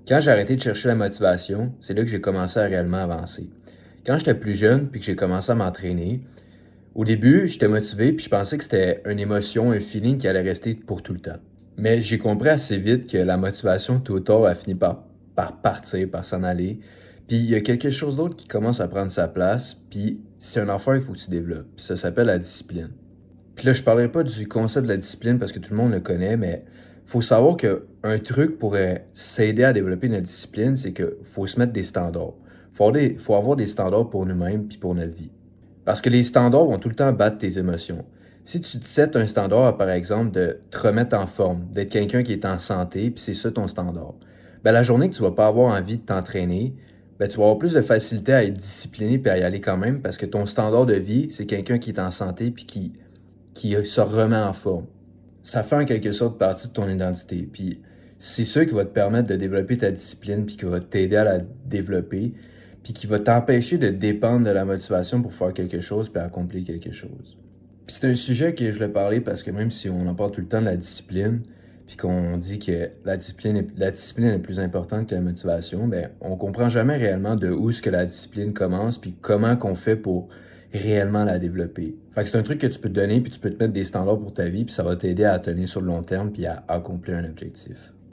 Quand j'ai arrêté de chercher la motivation, c'est là que j'ai commencé à réellement avancer. Quand j'étais plus jeune puis que j'ai commencé à m'entraîner, au début, j'étais motivé puis je pensais que c'était une émotion, un feeling qui allait rester pour tout le temps. Mais j'ai compris assez vite que la motivation, tôt ou tard, a fini par partir, par s'en aller. Puis il y a quelque chose d'autre qui commence à prendre sa place, puis c'est un affaire qu'il faut que tu développes. Puis ça s'appelle la discipline. Puis là, je parlerai pas du concept de la discipline parce que tout le monde le connaît, mais faut savoir qu'un truc pour s'aider à développer notre discipline, c'est qu'il faut se mettre des standards. Faut avoir des standards pour nous-mêmes puis pour notre vie. Parce que les standards vont tout le temps battre tes émotions. Si tu te sets un standard, par exemple, de te remettre en forme, d'être quelqu'un qui est en santé, puis c'est ça ton standard, ben la journée que tu vas pas avoir envie de t'entraîner, ben tu vas avoir plus de facilité à être discipliné puis à y aller quand même parce que ton standard de vie, c'est quelqu'un qui est en santé puis qui se remet en forme. Ça fait en quelque sorte partie de ton identité. Puis c'est ça qui va te permettre de développer ta discipline, puis qui va t'aider à la développer, puis qui va t'empêcher de dépendre de la motivation pour faire quelque chose, puis accomplir quelque chose. Puis c'est un sujet que je voulais parler parce que même si on en parle tout le temps de la discipline, puis qu'on dit que la discipline est plus importante que la motivation, ben on comprend jamais réellement de où est-ce que la discipline commence, puis comment qu'on fait pour réellement la développer. Fait que c'est un truc que tu peux te donner, puis tu peux te mettre des standards pour ta vie, puis ça va t'aider à tenir sur le long terme, puis à accomplir un objectif.